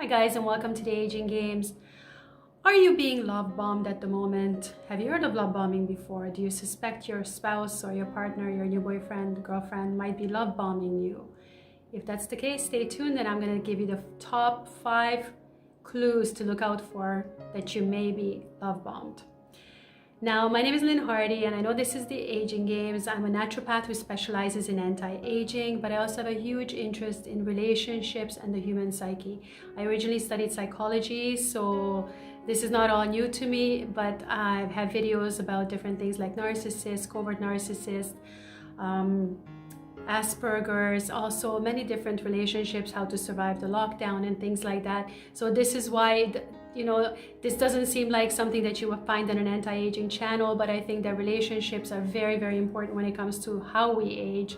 guys, and welcome to the Aging Games. Are you being love bombed at the moment? Have you heard of love bombing before? Do you suspect your spouse or your partner, your new boyfriend, girlfriend might be love bombing you? If that's the case, stay tuned and I'm going to give you the top 5 clues to look out for that you may be love bombed. Now, my name is Lynn Hardy and I know this is the Aging Games. I'm a naturopath who specializes in anti-aging, but I also have a huge interest in relationships and the human psyche. I originally studied psychology, so this is not all new to me, but I've had videos about different things like narcissist, covert narcissist, Asperger's, also many different relationships, how to survive the lockdown and things like that. So this is why, this doesn't seem like something that you would find on an anti-aging channel, but I think that relationships are very, very important when it comes to how we age,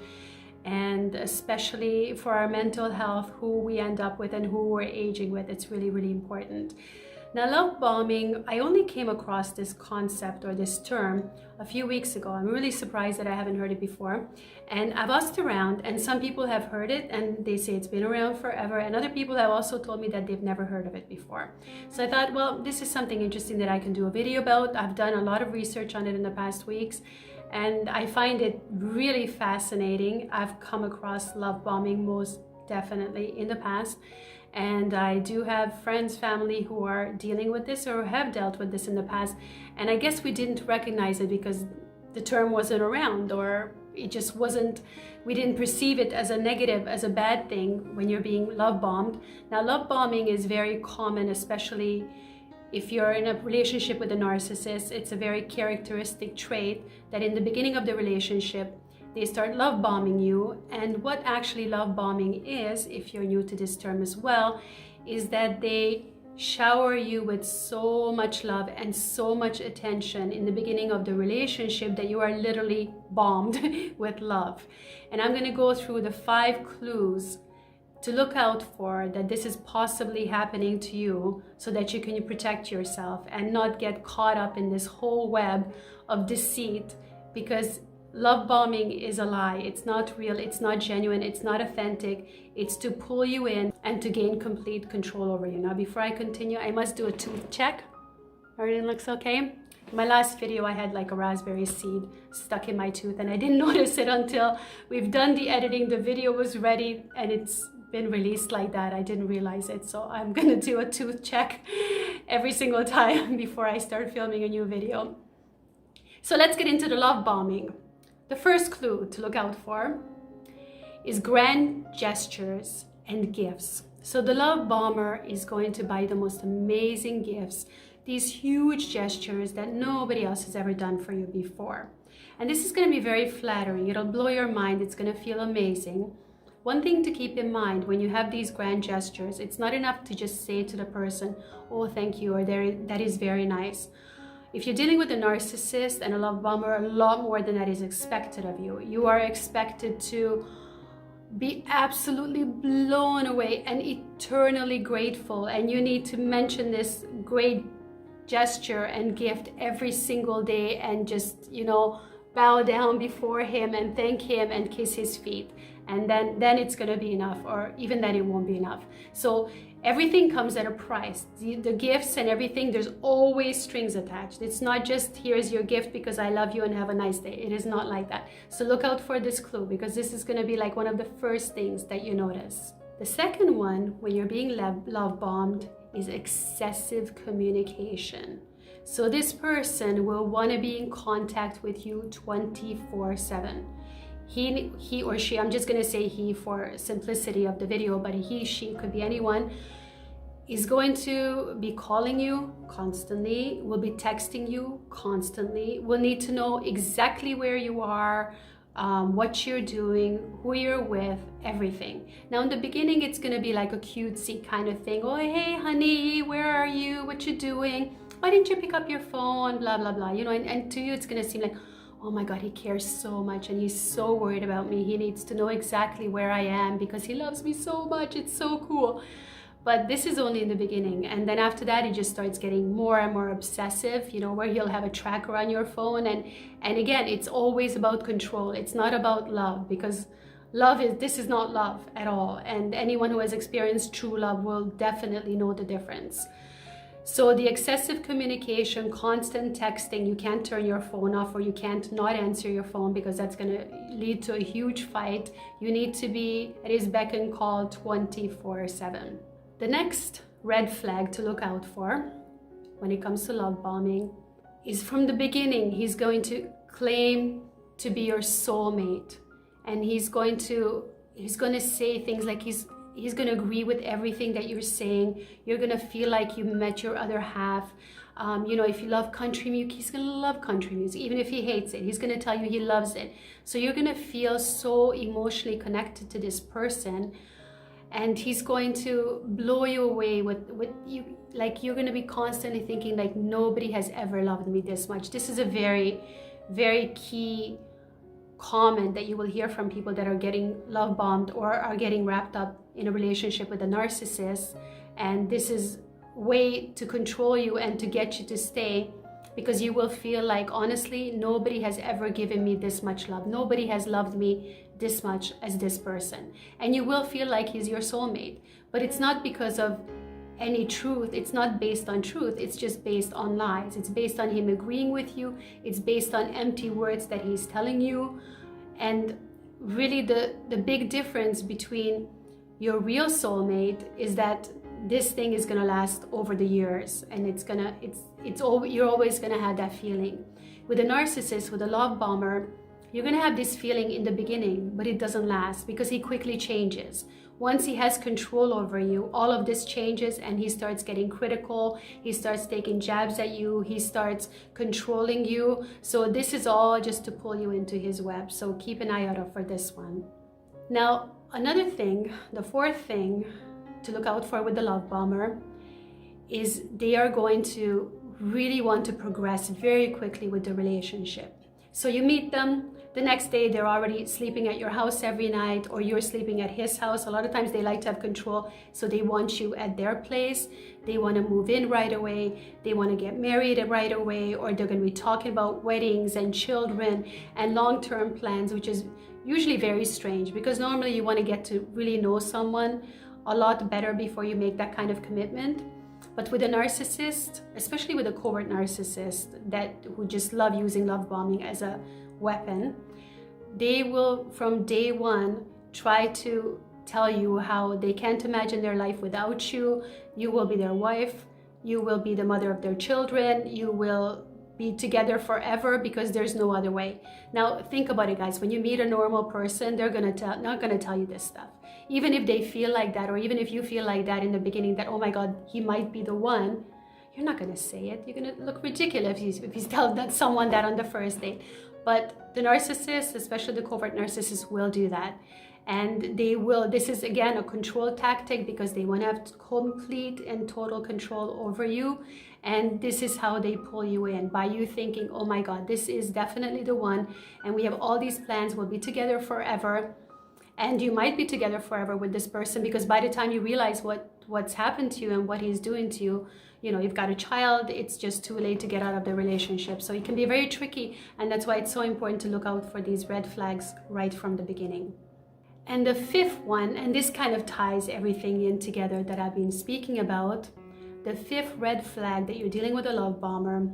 and especially for our mental health, who we end up with and who we're aging with. It's really, really important. Now, love bombing, I only came across this concept or this term a few weeks ago. I'm really surprised that I haven't heard it before. And I've asked around and some people have heard it and they say it's been around forever. And other people have also told me that they've never heard of it before. So I thought, well, this is something interesting that I can do a video about. I've done a lot of research on it in the past weeks and I find it really fascinating. I've come across love bombing most definitely in the past. And I do have friends, family who are dealing with this or have dealt with this in the past. And I guess we didn't recognize it because the term wasn't around, or it just wasn't, we didn't perceive it as a negative, as a bad thing when you're being love bombed. Now, love bombing is very common, especially if you're in a relationship with a narcissist. It's a very characteristic trait that in the beginning of the relationship, they start love bombing you. And what actually love bombing is, if you're new to this term as well, is that they shower you with so much love and so much attention in the beginning of the relationship that you are literally bombed with love. And I'm going to go through the 5 clues to look out for that this is possibly happening to you, so that you can protect yourself and not get caught up in this whole web of deceit, because love bombing is a lie. It's not real, it's not genuine, it's not authentic. It's to pull you in and to gain complete control over you. Now, before I continue, I must do a tooth check. Everything looks okay? My last video, I had like a raspberry seed stuck in my tooth and I didn't notice it until we've done the editing. The video was ready and it's been released like that. I didn't realize it. So I'm gonna do a tooth check every single time before I start filming a new video. So let's get into the love bombing. The first clue to look out for is grand gestures and gifts. So the love bomber is going to buy the most amazing gifts, these huge gestures that nobody else has ever done for you before. And this is going to be very flattering. It'll blow your mind. It's going to feel amazing. One thing to keep in mind when you have these grand gestures, it's not enough to just say to the person, "Oh, thank you," or "that is very nice." If you're dealing with a narcissist and a love bomber, a lot more than that is expected of you. You are expected to be absolutely blown away and eternally grateful. And you need to mention this great gesture and gift every single day and just, bow down before him and thank him and kiss his feet. And then it's going to be enough, or even then it won't be enough. So everything comes at a price. The gifts and everything, there's always strings attached. It's not just, here's your gift because I love you and have a nice day. It is not like that. So look out for this clue, because this is going to be like one of the first things that you notice. The second one, when you're being love bombed, is excessive communication. So this person will want to be in contact with you 24/7. He or she, I'm just going to say he for simplicity of the video, but he, she, could be anyone, is going to be calling you constantly, will be texting you constantly, will need to know exactly where you are, what you're doing, who you're with, everything. Now, in the beginning, it's going to be like a cutesy kind of thing. "Oh, hey, honey, where are you? What you doing? Why didn't you pick up your phone? Blah, blah, blah." And to you, it's going to seem like, oh my God, he cares so much and he's so worried about me. He needs to know exactly where I am because he loves me so much. It's so cool. But this is only in the beginning. And then after that, it just starts getting more and more obsessive, where he'll have a tracker on your phone. And again, it's always about control. It's not about love, because this is not love at all. And anyone who has experienced true love will definitely know the difference. So the excessive communication, constant texting, you can't turn your phone off, or you can't not answer your phone, because that's going to lead to a huge fight. You need to be at his beck and call 24/7. The next red flag to look out for when it comes to love bombing is, from the beginning, he's going to claim to be your soulmate, and he's going to say things like he's going to agree with everything that you're saying. You're going to feel like you met your other half. You know, if you love country music, he's going to love country music. Even if he hates it, he's going to tell you he loves it. So you're going to feel so emotionally connected to this person, and he's going to blow you away with you. Like, you're going to be constantly thinking like, nobody has ever loved me this much. This is a very, very key comment that you will hear from people that are getting love bombed or are getting wrapped up in a relationship with a narcissist. And this is way to control you and to get you to stay, because you will feel like, honestly, nobody has ever given me this much love. Nobody has loved me this much as this person. And you will feel like he's your soulmate, but it's not because of any truth. It's not based on truth. It's just based on lies. It's based on him agreeing with you. It's based on empty words that he's telling you. And really the big difference between your real soulmate is that this thing is gonna last over the years, and you're always gonna have that feeling. With a narcissist, with a love bomber, you're gonna have this feeling in the beginning, but it doesn't last, because he quickly changes. Once he has control over you, all of this changes, and he starts getting critical. He starts taking jabs at you. He starts controlling you. So this is all just to pull you into his web. So keep an eye out for this one. Now, another thing, the fourth thing to look out for with the love bomber is they are going to really want to progress very quickly with the relationship. So you meet them, the next day they're already sleeping at your house every night, or you're sleeping at his house. A lot of times they like to have control, so they want you at their place. They want to move in right away. They want to get married right away, or they're going to be talking about weddings and children and long-term plans, which is usually very strange, because normally you want to get to really know someone a lot better before you make that kind of commitment. But with a narcissist, especially with a covert narcissist who just love using love bombing as a weapon, they will from day one try to tell you how they can't imagine their life without you. You will be their wife. You will be the mother of their children. You will be together forever, because there's no other way. Now think about it, guys. When you meet a normal person, they're not gonna tell you this stuff. Even if they feel like that, or even if you feel like that in the beginning, that, oh my God, he might be the one, you're not gonna say it. You're gonna look ridiculous if he's telling someone that on the first date. But the narcissist, especially the covert narcissist, will do that. And this is again a control tactic, because they want to have complete and total control over you. And this is how they pull you in, by you thinking, oh my God, this is definitely the one. And we have all these plans, we'll be together forever. And you might be together forever with this person, because by the time you realize what's happened to you and what he's doing to you, you know, you've got a child, it's just too late to get out of the relationship. So it can be very tricky. And that's why it's so important to look out for these red flags right from the beginning. And the fifth one, and this kind of ties everything in together that I've been speaking about, the fifth red flag that you're dealing with a love bomber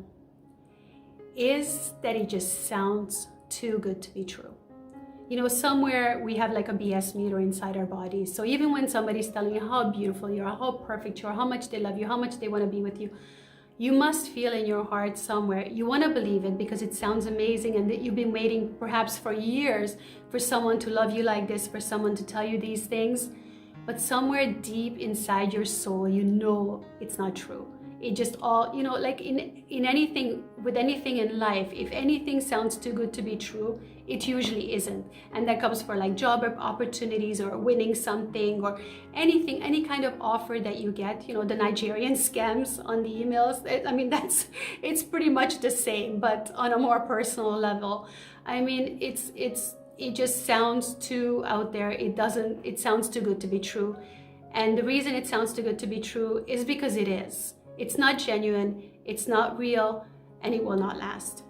is that it just sounds too good to be true. You know, somewhere we have like a BS meter inside our bodies. So even when somebody's telling you how beautiful you are, how perfect you are, how much they love you, how much they want to be with you, you must feel in your heart somewhere, you want to believe it, because it sounds amazing, and that you've been waiting perhaps for years for someone to love you like this, for someone to tell you these things. But somewhere deep inside your soul, you know it's not true. It just all, you know, like in anything, with anything in life, if anything sounds too good to be true, it usually isn't. And that comes for like job opportunities, or winning something, or anything, any kind of offer that you get, you know, the Nigerian scams on the emails. I mean, it's pretty much the same, but on a more personal level. I mean, it just sounds too out there. It sounds too good to be true. And the reason it sounds too good to be true is because it is. It's not genuine, it's not real, and it will not last.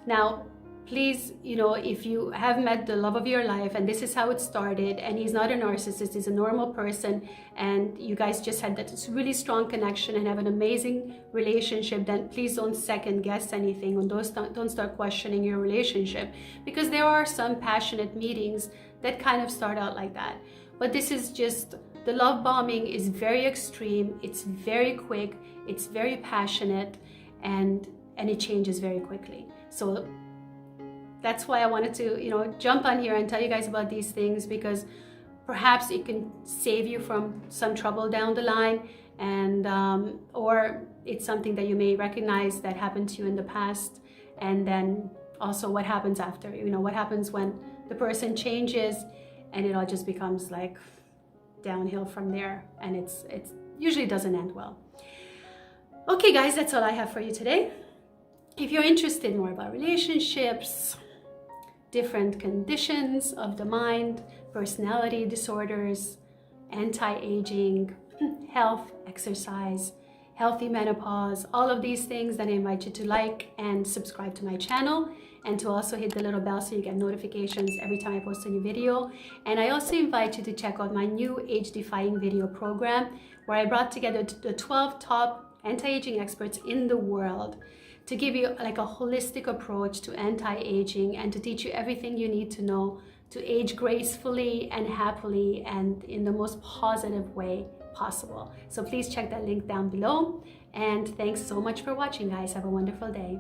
Now, please, you know, if you have met the love of your life and this is how it started, and he's not a narcissist, he's a normal person, and you guys just had that really strong connection and have an amazing relationship, then please don't second guess anything, and don't start questioning your relationship, because there are some passionate meetings that kind of start out like that. But this is just, the love bombing is very extreme, it's very quick, it's very passionate, and it changes very quickly. So that's why I wanted to, you know, jump on here and tell you guys about these things, because perhaps it can save you from some trouble down the line, and or it's something that you may recognize that happened to you in the past. And then also what happens after, you know, what happens when the person changes, and it all just becomes like downhill from there, and it's usually doesn't end well. Okay guys, that's all I have for you today. If you're interested more about relationships, different conditions of the mind, personality disorders, anti-aging, health, exercise, healthy menopause, all of these things, then I invite you to like and subscribe to my channel, and to also hit the little bell so you get notifications every time I post a new video. And I also invite you to check out my new Age-Defying video program, where I brought together the 12 top anti-aging experts in the world to give you like a holistic approach to anti-aging, and to teach you everything you need to know to age gracefully and happily and in the most positive way possible. So please check that link down below. And thanks so much for watching, guys. Have a wonderful day.